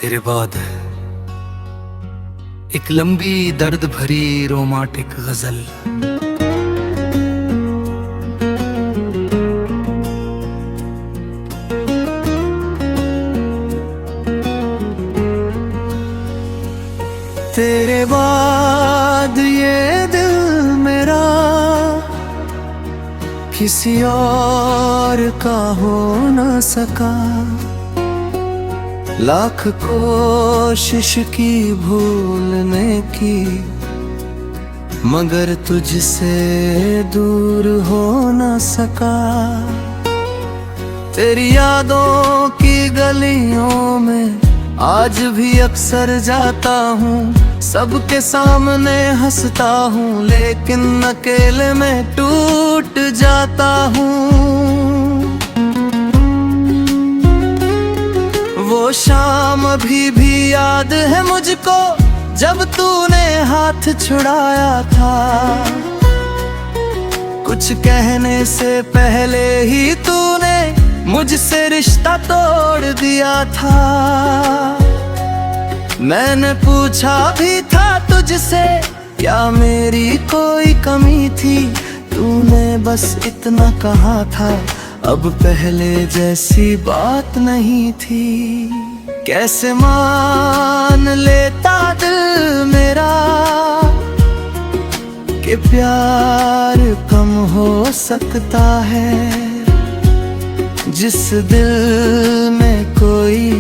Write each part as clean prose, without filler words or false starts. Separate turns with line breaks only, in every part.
तेरे बाद एक लंबी दर्द भरी रोमांटिक गजल। तेरे बाद ये दिल मेरा किसी और का हो न सका। लाख कोशिश की भूलने की, मगर तुझसे दूर हो न सका। तेरी यादों की गलियों में आज भी अक्सर जाता हूँ। सबके सामने हंसता हूँ, लेकिन अकेले में टूट जाता हूँ। वो शाम अभी भी याद है मुझको, जब तूने हाथ छुड़ाया था। कुछ कहने से पहले ही तूने मुझसे रिश्ता तोड़ दिया था। मैंने पूछा भी था तुझसे, क्या मेरी कोई कमी थी? तूने बस इतना कहा था, अब पहले जैसी बात नहीं थी। कैसे मान लेता दिल मेरा कि प्यार कम हो सकता है। जिस दिल में कोई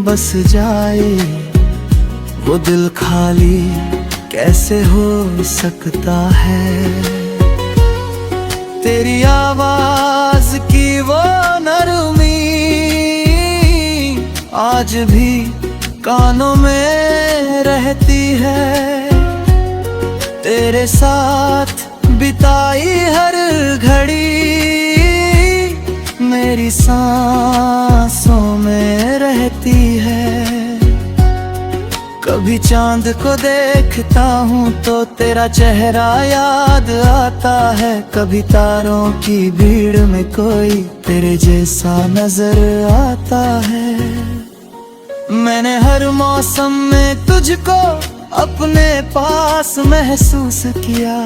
बस जाए, वो दिल खाली कैसे हो सकता है। तेरी आवाज की वो नरमी आज भी कानों में रहती है। तेरे साथ बिताई हर घड़ी मेरी सांसों में रहती है। कभी चांद को देखता हूँ तो तेरा चेहरा याद आता है। कभी तारों की भीड़ में कोई तेरे जैसा नजर आता है। मैंने हर मौसम में तुझको अपने पास महसूस किया।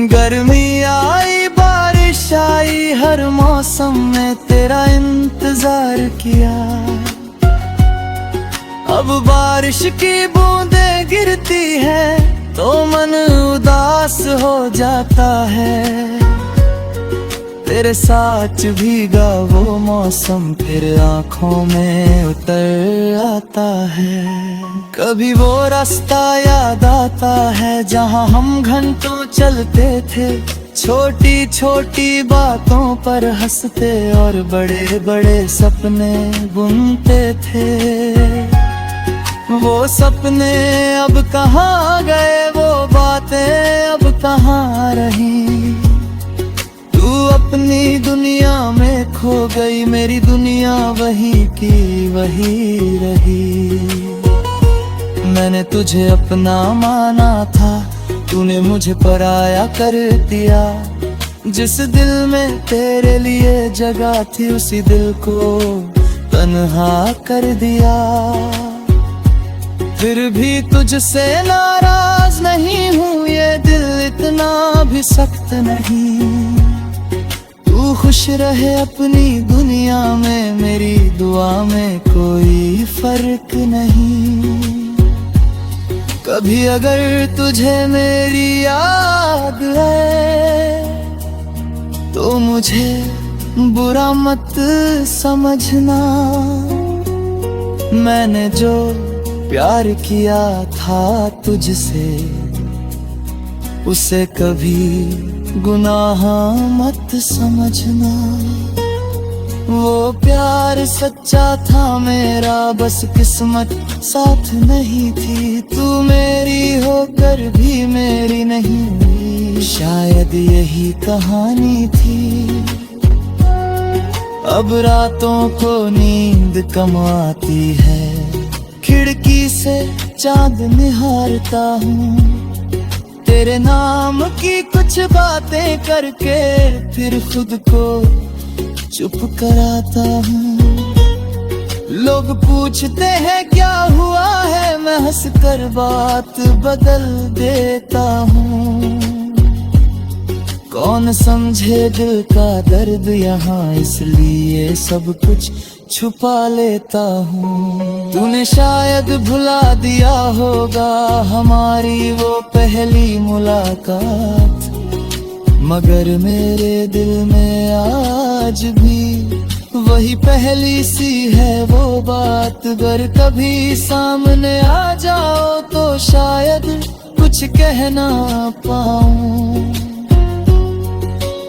गर्मी आई बारिश आई, हर मौसम में तेरा इंतजार किया। अब बारिश की बूंदें गिरती है तो मन उदास हो जाता है। तेरे साथ भीगा वो मौसम फिर आँखों में उतर आता है। कभी वो रास्ता याद आता है जहाँ हम घंटों चलते थे। छोटी छोटी बातों पर हंसते और बड़े बड़े सपने बुनते थे। वो सपने अब कहाँ गए, वो बातें अब कहाँ रही। तू अपनी दुनिया में खो गई, मेरी दुनिया वही की वही रही। मैंने तुझे अपना माना था, तूने मुझे पराया कर दिया। जिस दिल में तेरे लिए जगह थी, उसी दिल को तन्हा कर दिया। फिर भी तुझसे नाराज नहीं हूँ, ये दिल इतना भी सख्त नहीं। तू खुश रहे अपनी दुनिया में, मेरी दुआ में कोई फर्क नहीं। कभी अगर तुझे मेरी याद है तो मुझे बुरा मत समझना। मैंने जो प्यार किया था तुझसे, उसे कभी गुनाह मत समझना। वो प्यार सच्चा था मेरा, बस किस्मत साथ नहीं थी। तू मेरी होकर भी मेरी नहीं हुई, शायद यही कहानी थी। अब रातों को नींद कम आती है, खिड़की से चांद निहारता हूँ। तेरे नाम की कुछ बातें करके फिर खुद को चुप कराता हूँ। लोग पूछते हैं क्या हुआ है, मैं हंस कर बात बदल देता हूँ। कौन समझे दिल का दर्द यहाँ, इसलिए सब कुछ छुपा लेता हूँ। तूने शायद भुला दिया होगा हमारी वो पहली मुलाकात, मगर मेरे दिल में आज भी वही पहली सी है वो बात। अगर कभी सामने आ जाओ तो शायद कुछ कह ना पाऊं।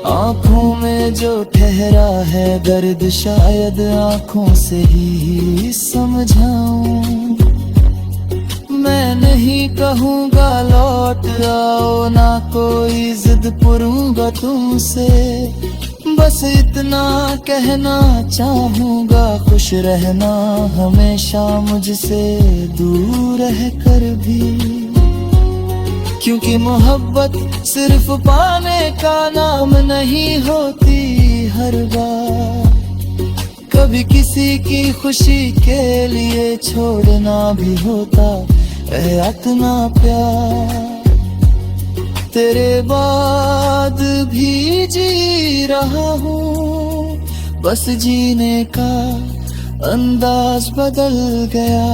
आँखों में जो ठहरा है दर्द, शायद आँखों से ही समझाऊं। मैं नहीं कहूँगा लौट आओ, ना कोई जिद पुरूंगा तुमसे, बस इतना कहना चाहूँगा, खुश रहना हमेशा मुझसे दूर रह कर भी। क्योंकि मोहब्बत सिर्फ पाने का नाम नहीं होती, हर बार कभी किसी की खुशी के लिए छोड़ना भी होता है अपना प्यार। तेरे बाद भी जी रहा हूँ, बस जीने का अंदाज बदल गया।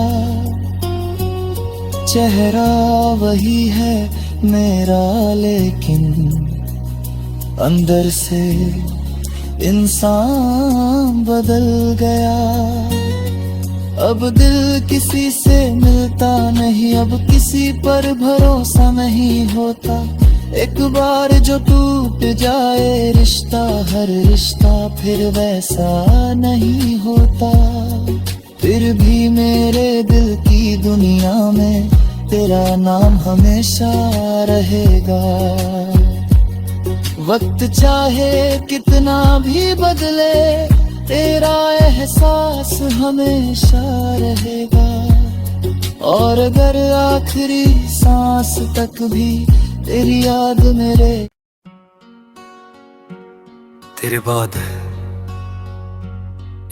चेहरा वही है मेरा, लेकिन अंदर से इंसान बदल गया। अब दिल किसी से मिलता नहीं, अब किसी पर भरोसा नहीं होता। एक बार जो टूट जाए रिश्ता, हर रिश्ता फिर वैसा नहीं होता। फिर भी मेरे दिल की दुनिया में तेरा नाम हमेशा रहेगा। वक्त चाहे कितना भी बदले, तेरा एहसास हमेशा रहेगा। और अगर आखिरी सांस तक भी तेरी याद मेरे।
तेरे बाद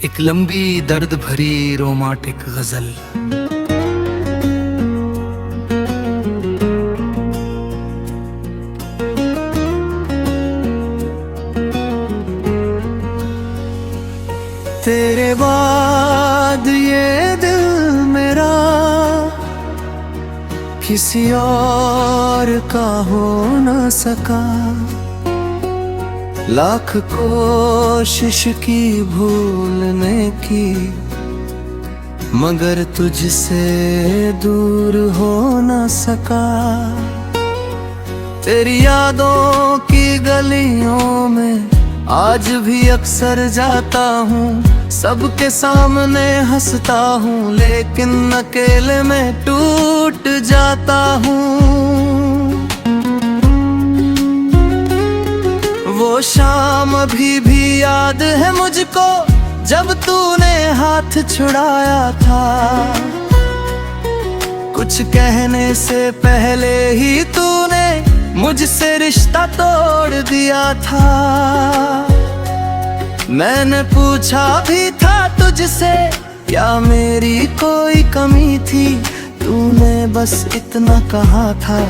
एक लंबी दर्द भरी रोमांटिक गजल।
तेरे बाद ये दिल मेरा किसी और का हो न सका। लाख कोशिश की भूलने की, मगर तुझसे दूर हो न सका। तेरी यादों की गलियों में आज भी अक्सर जाता हूँ, सबके सामने हंसता हूँ, लेकिन अकेले में टूट जाता हूँ। वो शाम अभी भी याद है मुझको, जब तूने हाथ छुड़ाया था। कुछ कहने से पहले ही तूने मुझसे रिश्ता तोड़ दिया था। मैंने पूछा भी था तुझसे, क्या मेरी कोई कमी थी? तूने बस इतना कहा था,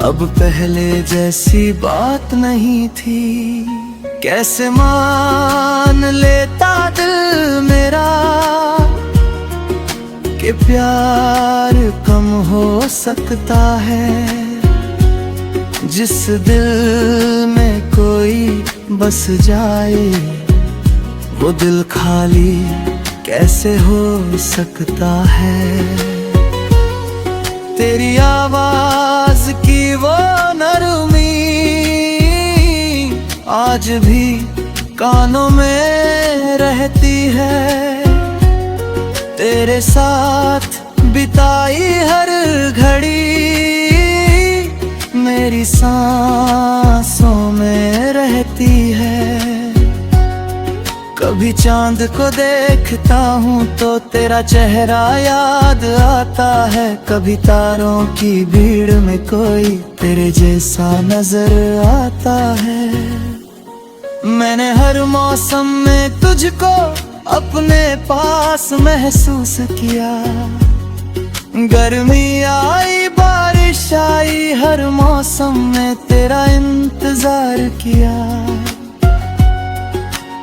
अब पहले जैसी बात नहीं थी। कैसे मान लेता दिल मेरा कि प्यार कम हो सकता है। जिस दिल में कोई बस जाए, वो दिल खाली कैसे हो सकता है। तेरी आवाज की वो नरमी आज भी कानों में रहती है। तेरे साथ बिताई हर घड़ी मेरी सांसों में रहती है। कभी चांद को देखता हूँ तो तेरा चेहरा याद आता है। कभी तारों की भीड़ में कोई तेरे जैसा नजर आता है। मैंने हर मौसम में तुझको अपने पास महसूस किया। गर्मी आई बारिश आई, हर मौसम में तेरा इंतजार किया।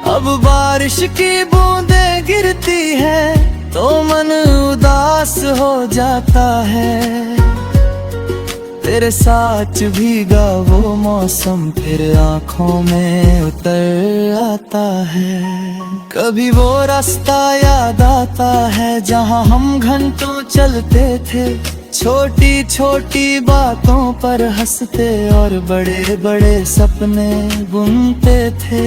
अब बारिश की बूंदें गिरती है तो मन उदास हो जाता है। तेरे साथ भीगा वो मौसम फिर आँखों में उतर आता है। कभी वो रास्ता याद आता है जहाँ हम घंटों चलते थे, छोटी छोटी बातों पर हंसते और बड़े बड़े सपने बुनते थे।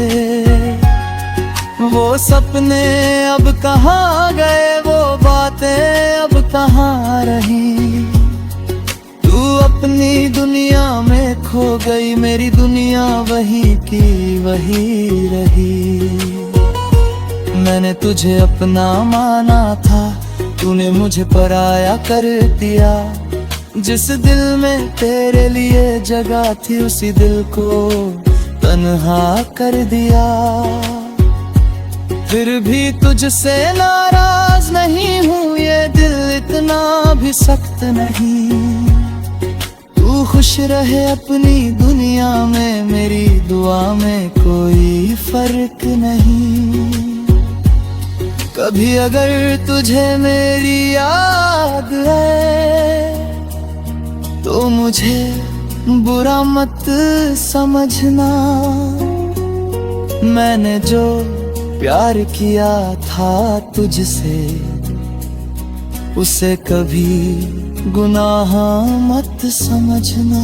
वो सपने अब कहाँ गए, वो बातें अब कहाँ रही। तू अपनी दुनिया में खो गई, मेरी दुनिया वही की वही रही। मैंने तुझे अपना माना था, तूने मुझे पराया कर दिया। जिस दिल में तेरे लिए जगह थी, उसी दिल को तन्हा कर दिया। फिर भी तुझसे नाराज नहीं हूँ, ये दिल इतना भी सख्त नहीं। तू खुश रहे अपनी दुनिया में, मेरी दुआ में कोई फर्क नहीं। कभी अगर तुझे मेरी याद है तो मुझे बुरा मत समझना। मैंने जो प्यार किया था तुझसे, उसे कभी गुनाह मत समझना।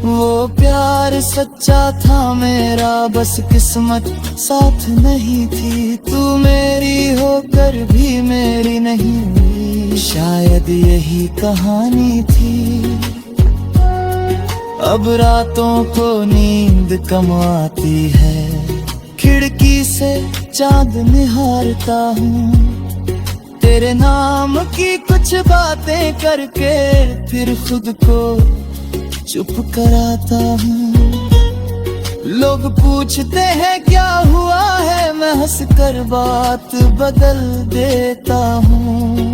वो प्यार सच्चा था मेरा, बस किस्मत साथ नहीं थी। तू मेरी होकर भी मेरी नहीं हुई, शायद यही कहानी थी। अब रातों को नींद कम आती है, खिड़की से चांद निहारता हूँ। तेरे नाम की कुछ बातें करके फिर खुद को चुप कराता हूँ। लोग पूछते हैं क्या हुआ है, मैं हंस कर बात बदल देता हूँ।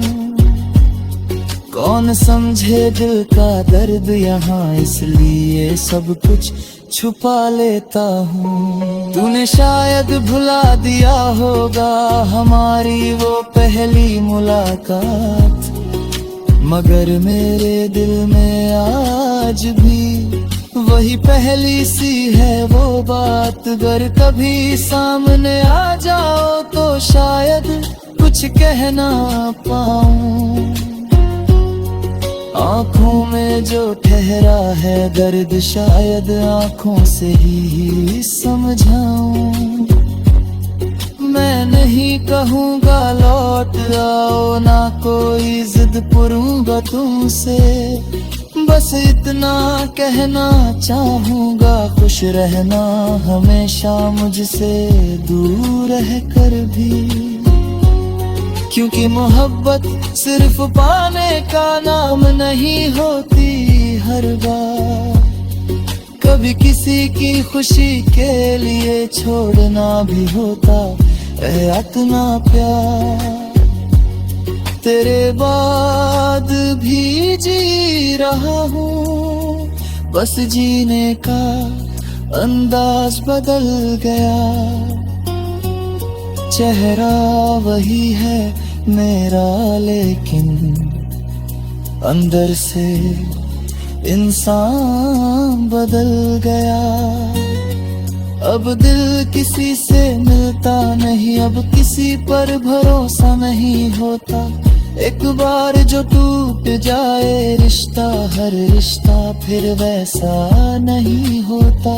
कौन समझे दिल का दर्द यहाँ, इसलिए सब कुछ छुपा लेता हूँ। तूने शायद भुला दिया होगा हमारी वो पहली मुलाकात, मगर मेरे दिल में आज भी वही पहली सी है वो बात। अगर कभी सामने आ जाओ तो शायद कुछ कह ना पाऊं। आँखों में जो ठहरा है दर्द, शायद आँखों से ही समझाऊं। मैं नहीं कहूँगा लौट आओ, ना कोई जिद पुरूंगा तुमसे। बस इतना कहना चाहूँगा, खुश रहना हमेशा मुझसे दूर रह कर भी। क्योंकि मोहब्बत सिर्फ पाने का नाम नहीं होती हर बार। कभी किसी की खुशी के लिए छोड़ना भी होता है अपना प्यार। तेरे बाद भी जी रहा हूँ, बस जीने का अंदाज बदल गया। चेहरा वही है मेरा, लेकिन अंदर से इंसान बदल गया। अब दिल किसी से मिलता नहीं, अब किसी पर भरोसा नहीं होता। एक बार जो टूट जाए रिश्ता, हर रिश्ता फिर वैसा नहीं होता।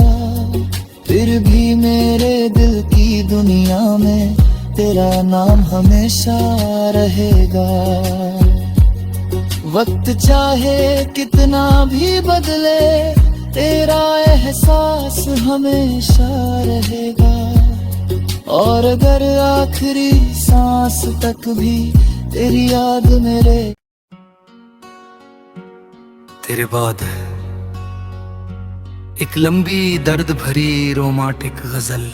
फिर भी मेरे दिल की दुनिया में तेरा नाम हमेशा रहेगा। वक्त चाहे कितना भी बदले, तेरा एहसास हमेशा रहेगा। और अगर आखिरी सांस तक भी तेरी याद मेरे।
तेरे बाद एक लंबी दर्द भरी रोमांटिक गजल।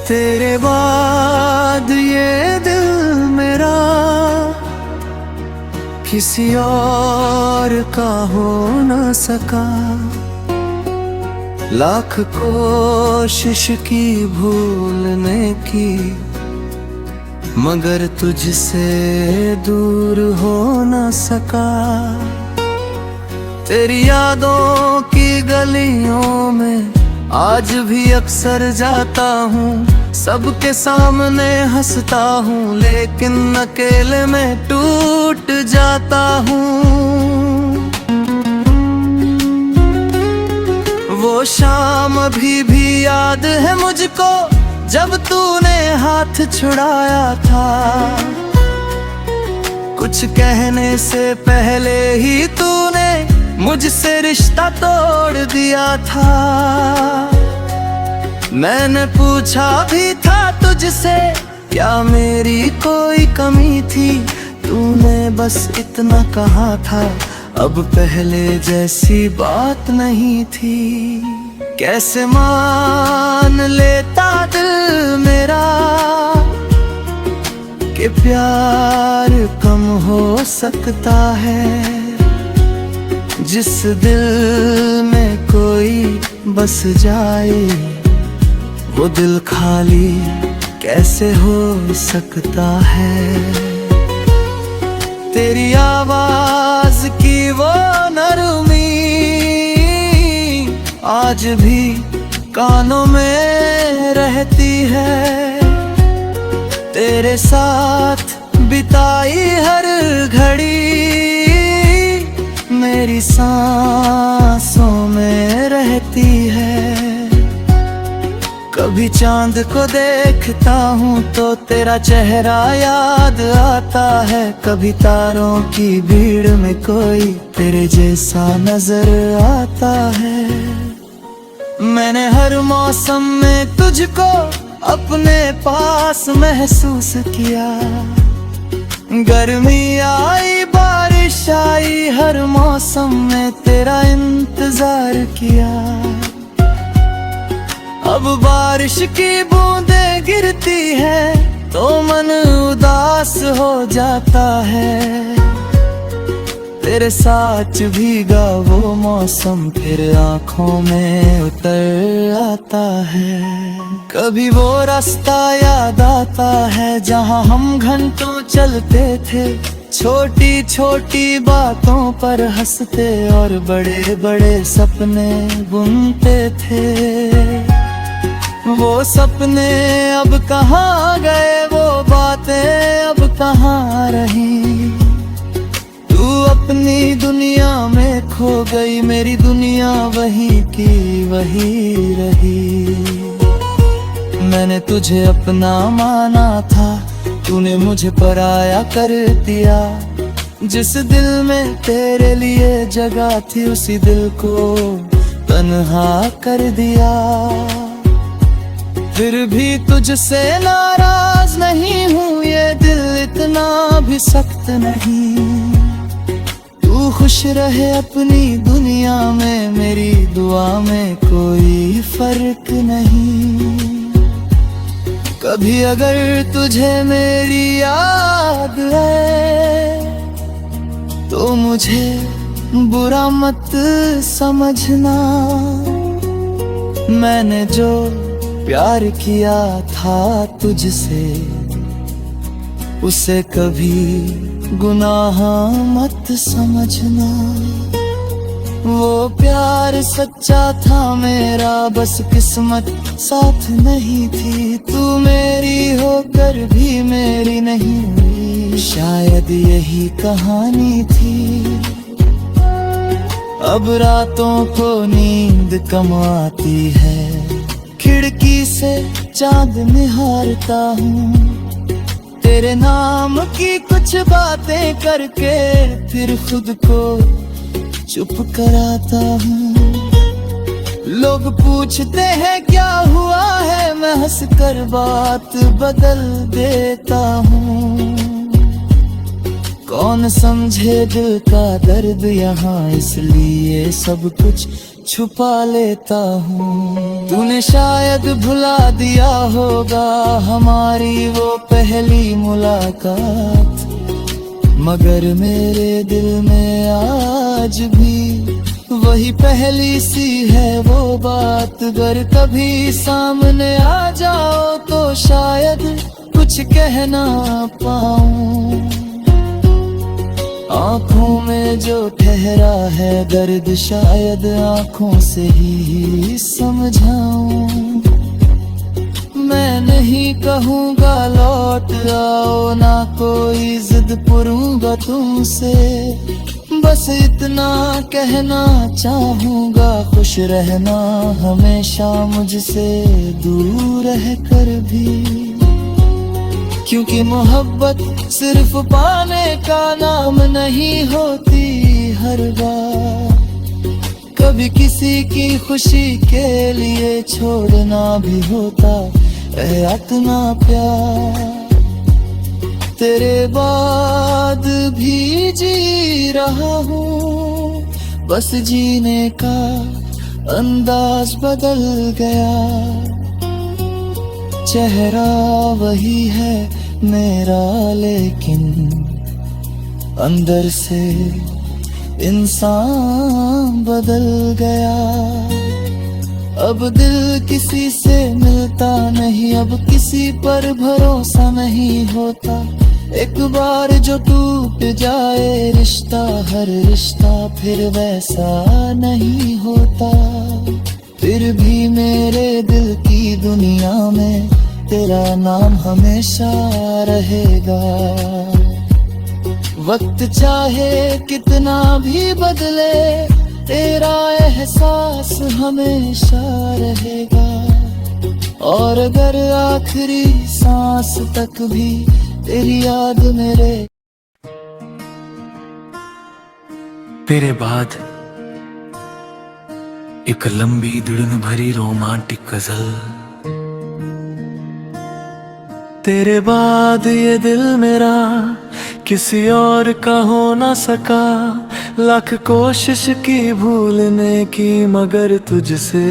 तेरे बाद ये दिल मेरा किसी और का हो न सका। लाख कोशिश की भूलने की, मगर तुझसे दूर हो न सका। तेरी यादों की गलियों में आज भी अक्सर जाता हूँ, सबके सामने हंसता हूँ, लेकिन अकेले में टूट जाता हूँ। वो शाम अभी भी याद है मुझको, जब तूने हाथ छुड़ाया था। कुछ कहने से पहले ही तूने मुझसे रिश्ता तोड़ दिया था। मैंने पूछा भी था तुझसे, क्या मेरी कोई कमी थी? तूने बस इतना कहा था, अब पहले जैसी बात नहीं थी। कैसे मान लेता दिल मेरा कि प्यार कम हो सकता है। जिस दिल में कोई बस जाए, वो दिल खाली कैसे हो सकता है। तेरी आवाज की वो नरमी आज भी कानों में रहती है। तेरे साथ बिताई हर घड़ी मेरी सांसों में रहती है। कभी चांद को देखता हूँ तो तेरा चेहरा याद आता है। कभी तारों की भीड़ में कोई तेरे जैसा नजर आता है। मैंने हर मौसम में तुझको अपने पास महसूस किया। गर्मी आई बारिश आई, हर मौसम में तेरा इंतजार किया। अब बारिश की बूंदें गिरती है तो मन उदास हो जाता है। तेरे साथ भीगा वो मौसम फिर आँखों में उतर आता है। कभी वो रास्ता याद आता है जहाँ हम घंटों चलते थे, छोटी छोटी बातों पर हंसते और बड़े बड़े सपने बुनते थे। वो सपने अब कहाँ गए, वो बातें अब कहाँ रही। तू अपनी दुनिया में खो गई, मेरी दुनिया वही की वही रही। मैंने तुझे अपना माना था, तूने मुझे पराया कर दिया। जिस दिल में तेरे लिए जगह थी, उसी दिल को तन्हा कर दिया। फिर भी तुझसे नाराज नहीं हूँ, ये दिल इतना भी सख्त नहीं। तू खुश रहे अपनी दुनिया में, मेरी दुआ में कोई फर्क नहीं। कभी अगर तुझे मेरी याद है तो मुझे बुरा मत समझना। मैंने जो प्यार किया था तुझसे, उसे कभी गुनाह मत समझना। वो प्यार सच्चा था मेरा, बस किस्मत साथ नहीं थी। तू मेरी होकर भी मेरी नहीं हुई, शायद यही कहानी थी। अब रातों को नींद कम आती है, खिड़की से चांद निहारता हूँ। तेरे नाम की कुछ बातें करके फिर खुद को चुप कराता हूँ। लोग पूछते हैं क्या हुआ है, मैं हंस कर बात बदल देता हूँ। कौन समझे दिल का दर्द यहाँ, इसलिए सब कुछ छुपा लेता हूँ। तूने शायद भुला दिया होगा हमारी वो पहली मुलाकात, मगर मेरे दिल में आज भी वही पहली सी है वो बात। अगर कभी सामने आ जाओ तो शायद कुछ कह ना पाऊं। आँखों में जो ठहरा है दर्द शायद आँखों से ही समझाऊं। मैं नहीं कहूँगा लौट आओ, ना कोई जिद पुरूंगा तुमसे, बस इतना कहना चाहूँगा खुश रहना हमेशा मुझसे दूर रह कर भी। क्योंकि मोहब्बत सिर्फ पाने का नाम नहीं होती हर बार, कभी किसी की खुशी के लिए छोड़ना भी होता है अपना प्यार। तेरे बाद भी जी रहा हूँ, बस जीने का अंदाज बदल गया। चेहरा वही है मेरा लेकिन अंदर से इंसान बदल गया। अब दिल किसी से मिलता नहीं, अब किसी पर भरोसा नहीं होता। एक बार जो टूट जाए रिश्ता, हर रिश्ता फिर वैसा नहीं होता। फिर भी मेरे दिल की दुनिया में तेरा नाम हमेशा रहेगा। वक्त चाहे कितना भी बदले, तेरा एहसास हमेशा रहेगा। और अगर आखिरी सांस तक भी तेरी याद मेरे।
तेरे बाद एक लंबी दुड़न भरी रोमांटिक गजल। तेरे बाद ये दिल मेरा किसी और का हो ना सका, लाख कोशिश की भूलने की मगर तुझसे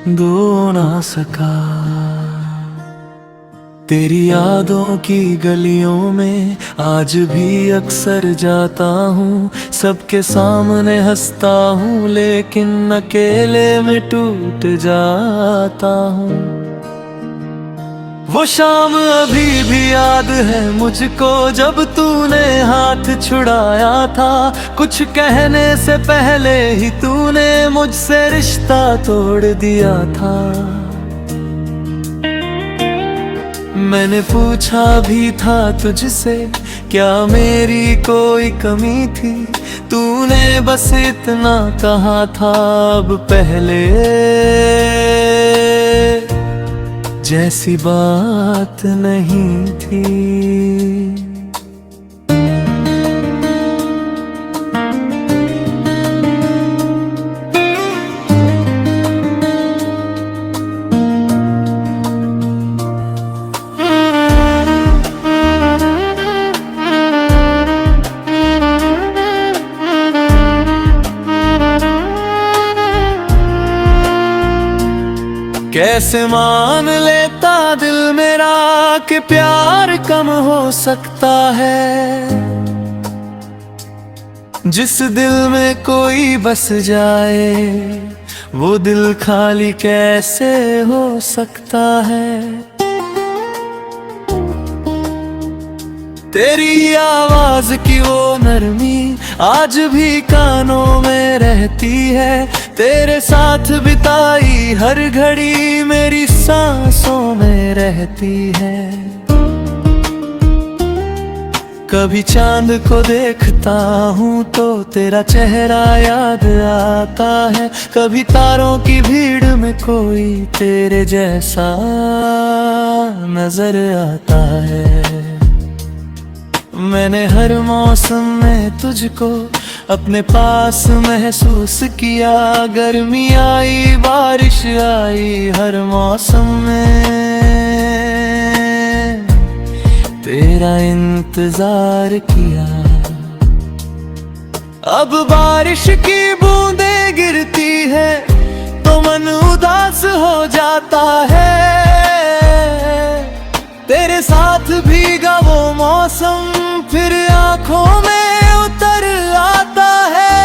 दो ना सका। तेरी यादों की गलियों में आज भी अक्सर जाता हूँ, सबके सामने हंसता हूँ लेकिन अकेले में टूट जाता हूँ। वो शाम अभी भी याद है मुझको जब तूने हाथ छुड़ाया था। कुछ कहने से पहले ही तूने मुझसे रिश्ता तोड़ दिया था। मैंने पूछा भी था तुझसे क्या मेरी कोई कमी थी, तूने बस इतना कहा था अब पहले जैसी बात नहीं थी। कैसे मान लेता दिल मेरा कि प्यार कम हो सकता है। जिस दिल में कोई बस जाए वो दिल खाली कैसे हो सकता है। तेरी आवाज की वो नरमी आज भी कानों में रहती है। तेरे साथ बिताई हर घड़ी मेरी सांसों में रहती है। कभी चांद को देखता हूँ तो तेरा चेहरा याद आता है। कभी तारों की भीड़ में कोई तेरे जैसा नजर आता है। मैंने हर मौसम में तुझको अपने पास महसूस किया। गर्मी आई बारिश आई हर मौसम में तेरा इंतजार किया।
अब बारिश की बूंदें गिरती है तो मन उदास हो जाता है। तेरे साथ भीगा वो मौसम फिर आंखों में उतर आता है।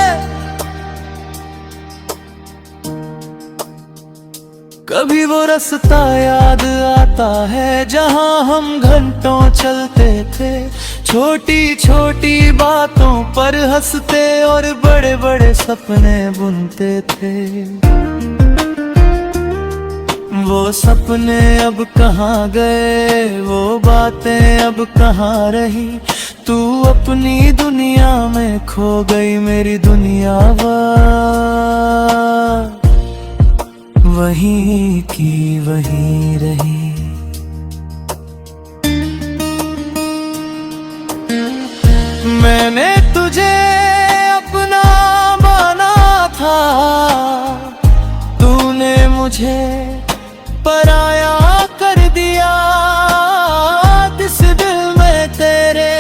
कभी वो रास्ता याद आता है जहां हम घंटों चलते थे, छोटी छोटी बातों पर हंसते और बड़े बड़े सपने बुनते थे। वो सपने अब कहाँ गए, वो बातें अब कहाँ रही। तू अपनी दुनिया में खो गई, मेरी दुनिया वहीं की वहीं रही। मैंने तुझे अपना माना था, तूने मुझे पराया कर दिया। इस दिल में तेरे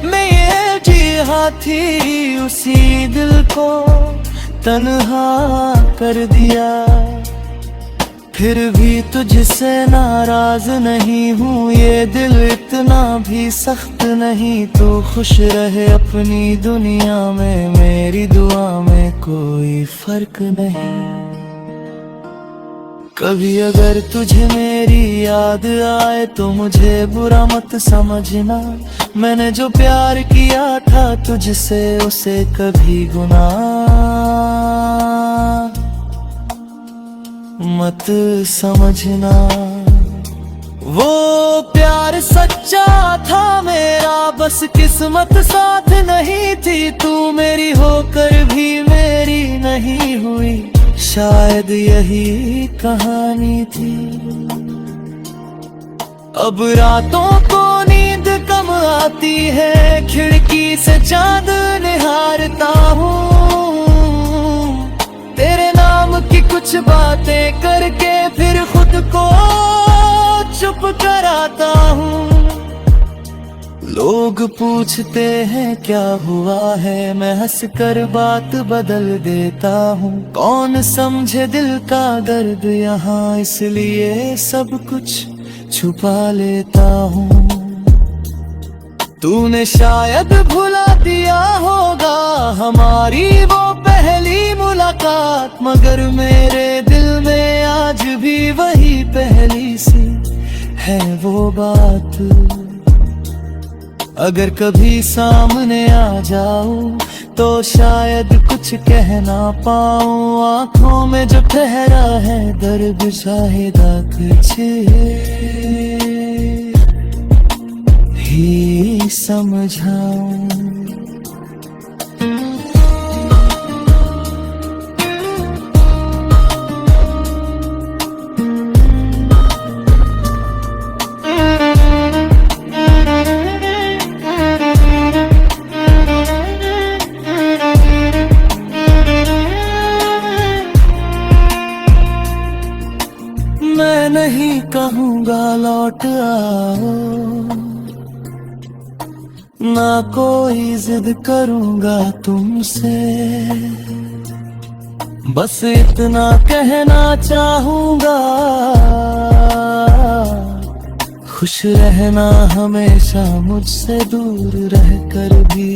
मैं ये जिया थी, उसी दिल को तन्हा कर दिया। फिर भी तुझसे नाराज नहीं हूँ, ये दिल इतना भी सख्त नहीं। तू खुश रहे अपनी दुनिया में, मेरी दुआ में कोई फर्क नहीं। कभी अगर तुझे मेरी याद आए तो मुझे बुरा मत समझना। मैंने जो प्यार किया था तुझसे उसे कभी गुनाह मत समझना। वो प्यार सच्चा था मेरा, बस किस्मत साथ नहीं थी। तू मेरी होकर भी मेरी नहीं हुई, शायद यही कहानी थी। अब रातों को नींद कम आती है, खिड़की से चांद निहारता हूँ। तेरे नाम की कुछ बातें करके फिर खुद को चुप कराता हूँ। लोग पूछते हैं क्या हुआ है, मैं हंसकर बात बदल देता हूँ। कौन समझे दिल का दर्द यहाँ, इसलिए सब कुछ छुपा लेता हूँ। तूने शायद भुला दिया होगा हमारी वो पहली मुलाकात, मगर मेरे दिल में आज भी वही पहली सी है वो बात। अगर कभी सामने आ जाऊं तो शायद कुछ कह ना पाऊं। आंखों में जो ठहरा है दर्द शायद कुछ ही समझाऊं। मैं नहीं कहूँगा लौट आओ, ना कोई जिद करूँगा तुमसे। बस इतना कहना चाहूँगा, खुश रहना हमेशा मुझसे दूर रहकर भी।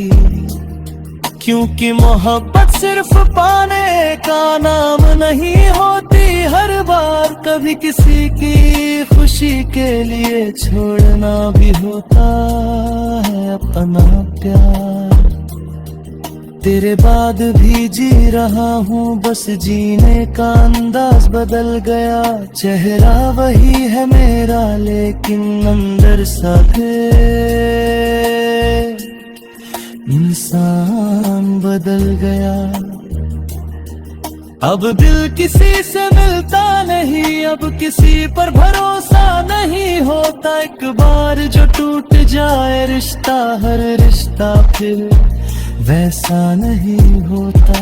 क्योंकि मोहब्बत सिर्फ पाने का नाम नहीं होती, हर बार कभी किसी की खुशी के लिए छोड़ना भी होता है अपना प्यार। तेरे बाद भी जी रहा हूँ, बस जीने का अंदाज बदल गया। चेहरा वही है मेरा लेकिन अंदर सा इंसान बदल गया। अब दिल किसी से मिलता नहीं, अब किसी पर भरोसा नहीं होता। एक बार जो टूट जाए रिश्ता, हर रिश्ता फिर वैसा नहीं होता।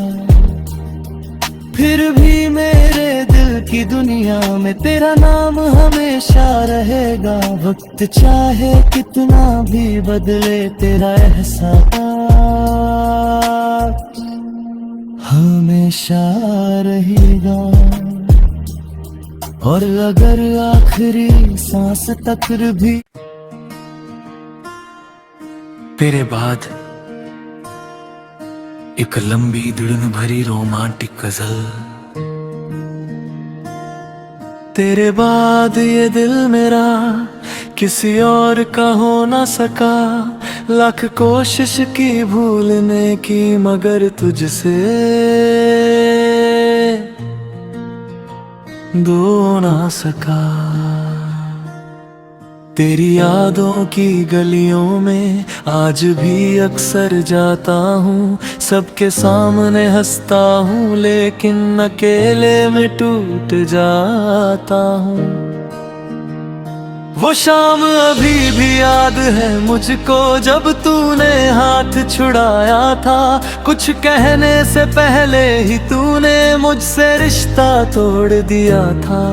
फिर भी मेरे दिल की दुनिया में तेरा नाम हमेशा रहेगा। वक्त चाहे कितना भी बदले तेरा एहसास हमेशा रहेगा। और अगर आखिरी सांस तक भी
तेरे बाद एक लंबी दुड़न भरी रोमांटिक गजल। तेरे बाद ये दिल मेरा किसी और का हो ना सका। लाख कोशिश की भूलने की मगर तुझसे दो ना सका। तेरी यादों की गलियों में आज भी अक्सर जाता हूँ। सबके सामने हंसता हूँ लेकिन अकेले में टूट जाता हूँ। वो शाम अभी भी याद है मुझको जब तूने हाथ छुड़ाया था। कुछ कहने से पहले ही तूने मुझसे रिश्ता तोड़ दिया था।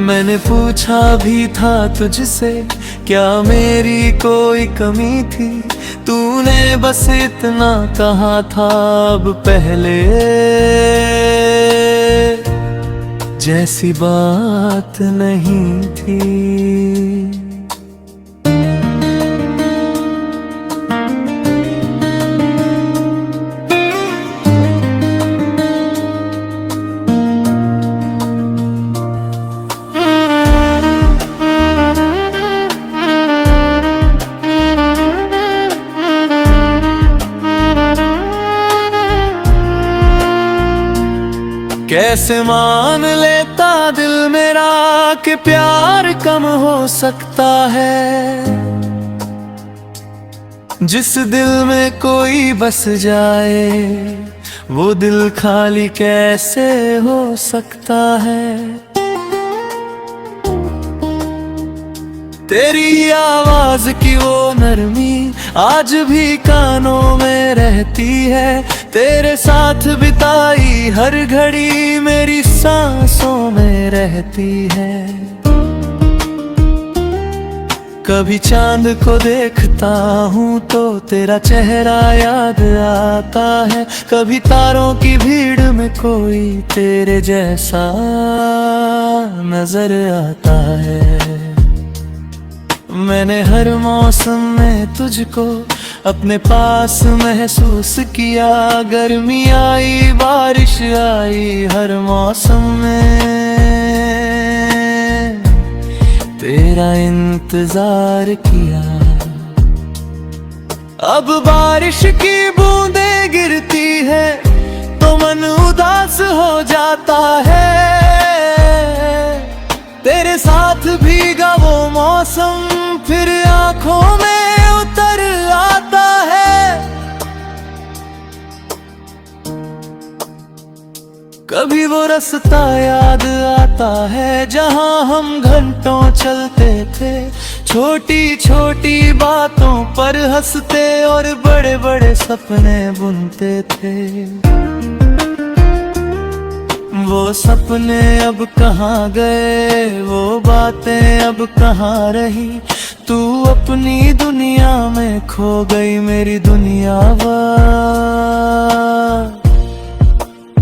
मैंने पूछा भी था तुझसे क्या मेरी कोई कमी थी। तूने बस इतना कहा था अब पहले जैसी बात नहीं थी। कैसे मान लेता दिल मेरा कि प्यार कम हो सकता है। जिस दिल में कोई बस जाए वो दिल खाली कैसे हो सकता है। तेरी आवाज की वो नरमी आज भी कानों में रहती है। तेरे साथ बिताई हर घड़ी मेरी सांसों में रहती है। कभी चांद को देखता हूँ तो तेरा चेहरा याद आता है। कभी तारों की भीड़ में कोई तेरे जैसा नजर आता है। मैंने हर मौसम में तुझको अपने पास महसूस किया। गर्मी आई बारिश आई हर मौसम में तेरा इंतजार किया। अब बारिश की बूंदें गिरती है तो मन उदास हो जाता है। तेरे साथ भीगा वो मौसम फिर आंखों में उतर आता है। कभी वो रास्ता याद आता है जहां हम घंटों चलते थे। छोटी छोटी बातों पर हंसते और बड़े बड़े सपने बुनते थे। वो सपने अब कहाँ गए वो बातें अब कहाँ रही। तू अपनी दुनिया में खो गई मेरी दुनिया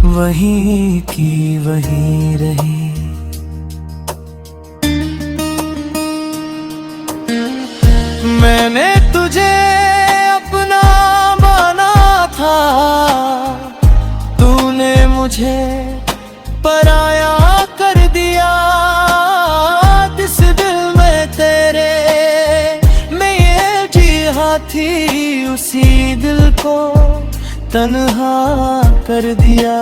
वहीं की वहीं रही। मैंने तुझे अपना माना था तूने मुझे पराया कर दिया। इस दिल में तेरे मैं ये जिया थी उसी दिल को तन्हा कर दिया।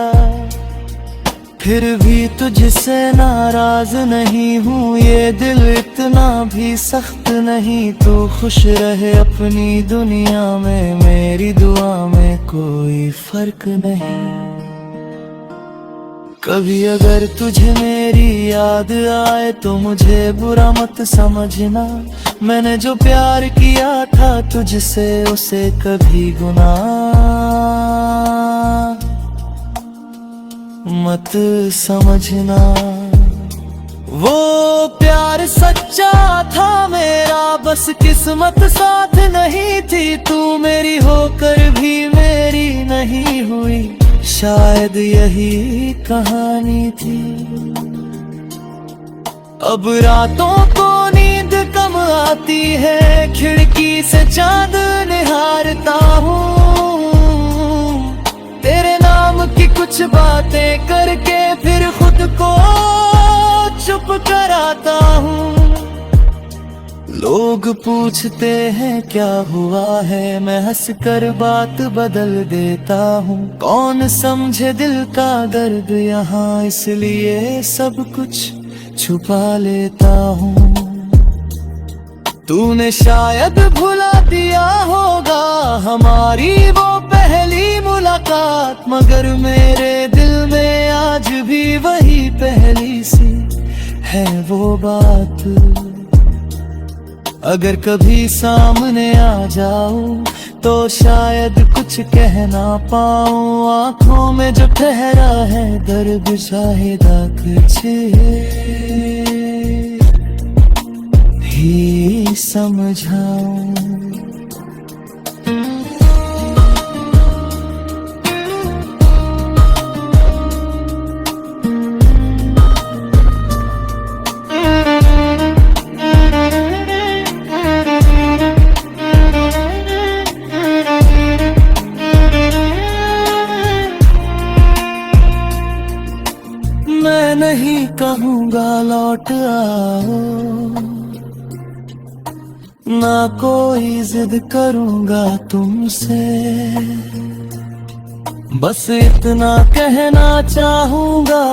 फिर भी तुझसे नाराज नहीं हूँ ये दिल इतना भी सख्त नहीं। तू खुश रहे अपनी दुनिया में मेरी दुआ में कोई फर्क नहीं। कभी अगर तुझे मेरी याद आए तो मुझे बुरा मत समझना। मैंने जो प्यार किया था तुझसे उसे कभी गुनाह
मत समझना। वो प्यार सच्चा था मेरा, बस किस्मत साथ नहीं थी। तू मेरी होकर भी मेरी नहीं हुई, शायद यही कहानी थी। अब रातों को नींद कम आती है, खिड़की से चांद निहारता हूँ। तेरे नाम की कुछ बातें करके फिर खुद को चुप कराता हूँ। लोग पूछते हैं क्या हुआ है, मैं हंसकर बात बदल देता हूँ। कौन समझे दिल का दर्द यहाँ, इसलिए सब कुछ छुपा लेता हूँ। तूने शायद भुला दिया होगा हमारी वो पहली मुलाकात, मगर मेरे दिल में आज भी वही पहली सी है वो बात। अगर कभी सामने आ जाऊं तो शायद कुछ कह ना पाऊं। आंखों में जो ठहरा है दर्द, शायद कुछ ही समझाऊं। मैं नहीं कहूँगा लौट आओ, ना कोई जिद करूँगा तुमसे। बस इतना कहना चाहूँगा,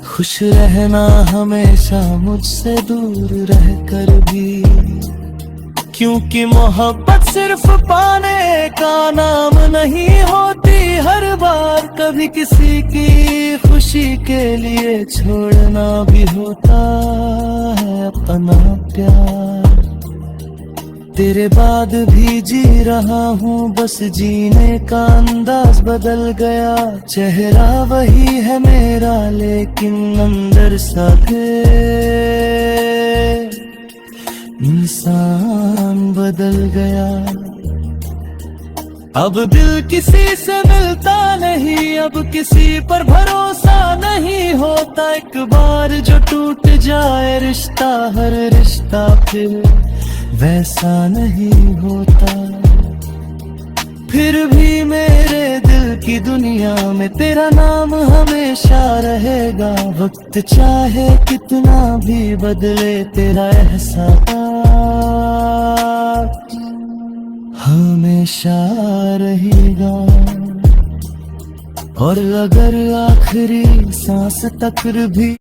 खुश रहना हमेशा मुझसे दूर रहकर भी। क्योंकि मोहब्बत सिर्फ पाने का नाम नहीं होती, हर बार कभी किसी की खुशी के लिए छोड़ना भी होता है अपना प्यार। तेरे बाद भी जी रहा हूँ, बस जीने का अंदाज बदल गया। चेहरा वही है मेरा, लेकिन अंदर सा इंसान बदल गया। अब दिल किसी से मिलता नहीं, अब किसी पर भरोसा नहीं होता। एक बार जो टूट जाए रिश्ता, हर रिश्ता फिर वैसा नहीं होता। फिर भी मेरे दिल की दुनिया में तेरा नाम हमेशा रहेगा। वक्त चाहे कितना भी बदले, तेरा एहसास हमेशा रहेगा। और अगर आखिरी सांस तक भी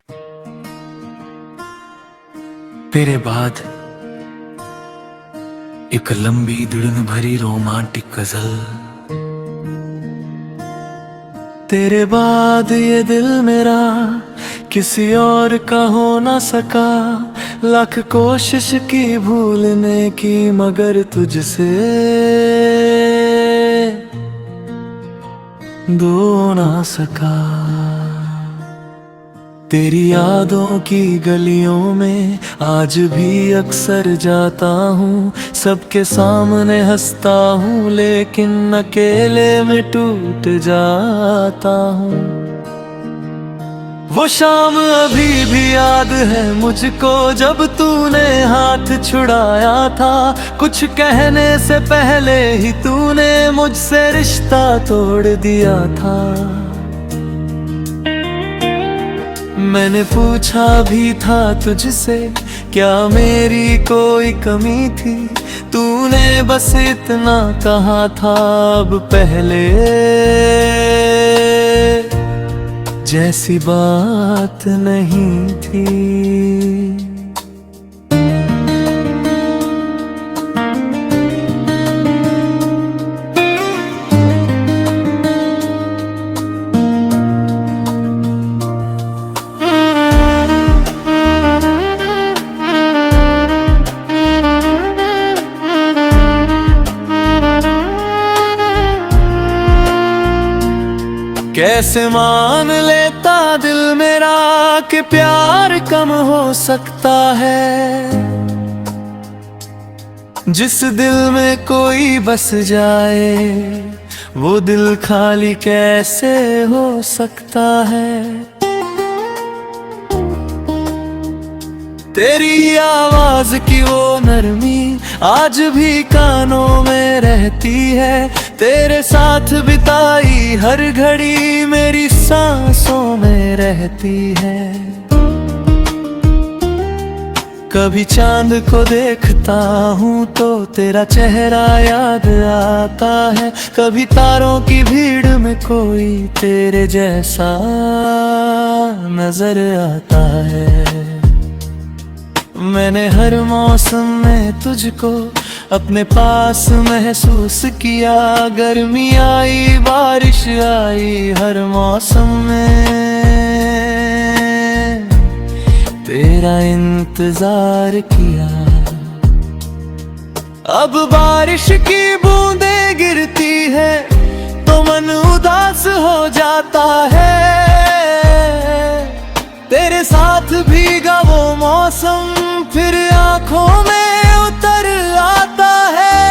तेरे बाद एक लंबी दुड़न भरी रोमांटिक गजल। तेरे बाद ये दिल मेरा किसी और का हो ना सका। लाख कोशिश की भूलने की, मगर तुझसे दो ना सका। तेरी यादों की गलियों में आज भी अक्सर जाता हूँ। सबके सामने हंसता हूँ, लेकिन अकेले में टूट जाता हूँ। वो शाम अभी भी याद है मुझको, जब तूने हाथ छुड़ाया था। कुछ कहने से पहले ही तूने मुझसे रिश्ता तोड़ दिया था। मैंने पूछा भी था तुझसे, क्या मेरी कोई कमी थी। तूने बस इतना कहा था, अब पहले जैसी बात नहीं थी। कैसे मान लेता दिल मेरा कि प्यार कम हो सकता है। जिस दिल में कोई बस जाए वो दिल खाली कैसे हो सकता है। तेरी आवाज की वो नरमी आज भी कानों में रहती है। तेरे साथ बिताई हर घड़ी मेरी सांसों में रहती है। कभी चांद को देखता हूँ तो तेरा चेहरा याद आता है। कभी तारों की भीड़ में कोई तेरे जैसा नजर आता है। मैंने हर मौसम में तुझको अपने पास महसूस किया। गर्मी आई बारिश आई हर मौसम में तेरा इंतजार किया। अब बारिश की बूंदें गिरती है तो मन उदास हो जाता है। तेरे साथ भीगा वो मौसम फिर आंखों में उतर आता है।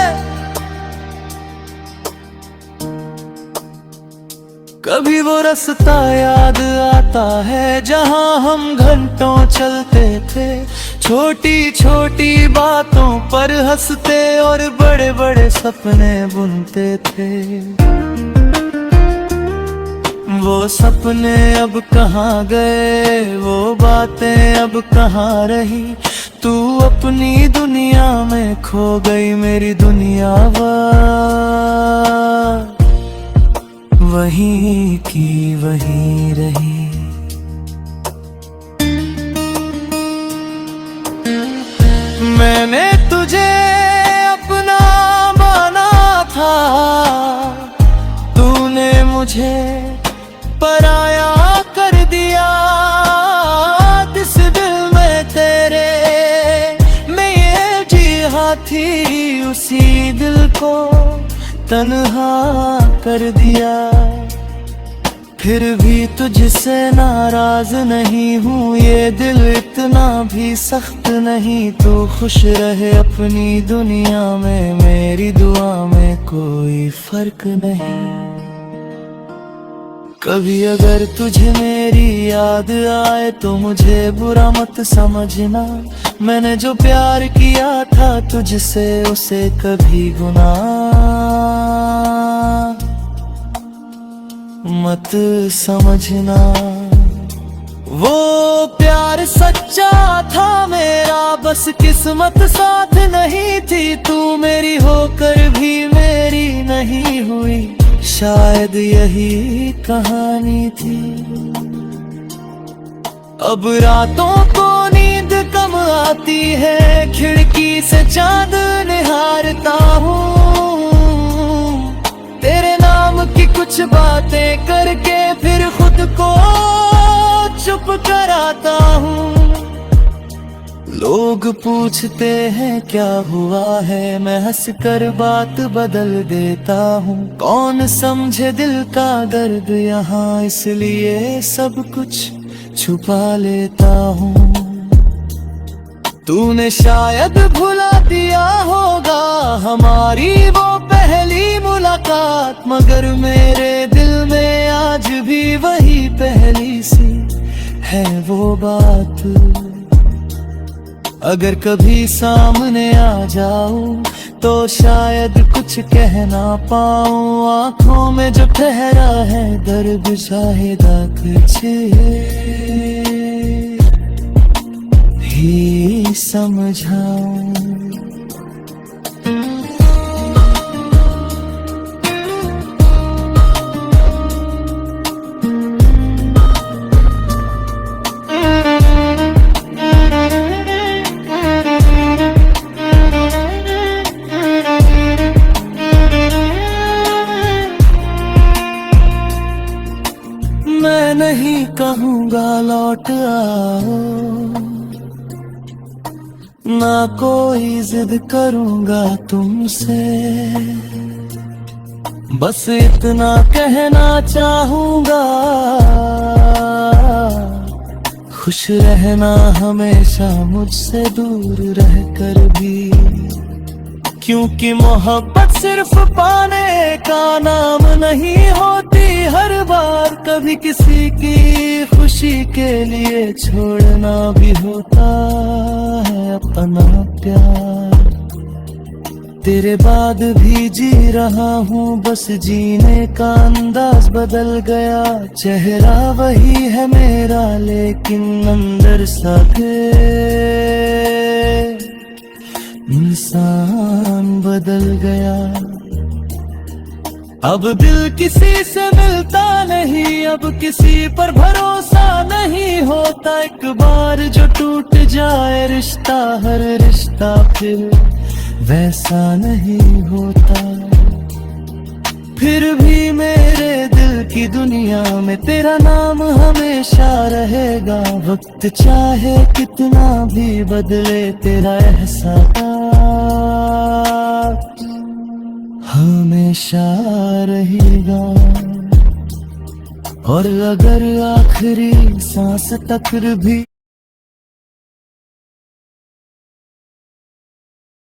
कभी वो रास्ता याद आता है जहां हम घंटों चलते थे। छोटी छोटी बातों पर हंसते और बड़े बड़े सपने बुनते थे। वो सपने अब कहाँ गए, वो बातें अब कहाँ रही। तू अपनी दुनिया में खो गई, मेरी दुनिया वहीं की वहीं रही। मैंने तुझे अपना माना था, तूने मुझे पराया कर दिया। इस दिल में तेरे मैं ये जिया थी, उसी दिल को तन्हा कर दिया। फिर भी तुझसे नाराज नहीं हूँ, ये दिल इतना भी सख्त नहीं। तू खुश रहे अपनी दुनिया में, मेरी दुआ में कोई फर्क नहीं। कभी अगर तुझे मेरी याद आए तो मुझे बुरा मत समझना। मैंने जो प्यार किया था तुझसे उसे कभी गुनाह मत समझना। वो प्यार सच्चा था मेरा, बस किस्मत साथ नहीं थी। तू मेरी होकर भी मेरी नहीं हुई, शायद यही कहानी थी। अब रातों को नींद कम आती है, खिड़की से चांद निहारता हूँ। तेरे नाम की कुछ बातें करके फिर खुद को चुप कराता हूँ। लोग पूछते हैं क्या हुआ है, मैं हंसकर बात बदल देता हूँ। कौन समझे दिल का दर्द यहाँ, इसलिए सब कुछ छुपा लेता हूँ। तूने शायद भुला दिया होगा हमारी वो पहली मुलाकात, मगर मेरे दिल में आज भी वही पहली सी है वो बात। अगर कभी सामने आ जाऊं तो शायद कुछ कह ना पाऊं। आंखों में जो ठहरा है दर्द शायद कुछ ही समझाऊं। मैं नहीं कहूँगा लौट आओ, ना कोई जिद करूँगा तुमसे। बस इतना कहना चाहूंगा, खुश रहना हमेशा मुझसे दूर रहकर भी, क्योंकि मोहब्बत सिर्फ पाने का नाम नहीं होती। हर बार कभी किसी की खुशी के लिए छोड़ना भी होता है अपना प्यार। तेरे बाद भी जी रहा हूँ, बस जीने का अंदाज बदल गया। चेहरा वही है मेरा, लेकिन अंदर सा इंसान बदल गया। अब दिल किसी से मिलता नहीं, अब किसी पर भरोसा नहीं होता। एक बार जो टूट जाए रिश्ता, हर रिश्ता फिर वैसा नहीं होता। फिर भी मेरे दिल की दुनिया में तेरा नाम हमेशा रहेगा। वक्त चाहे कितना भी बदले, तेरा एहसास हमेशा रहेगा। और अगर आखिरी सांस तक भी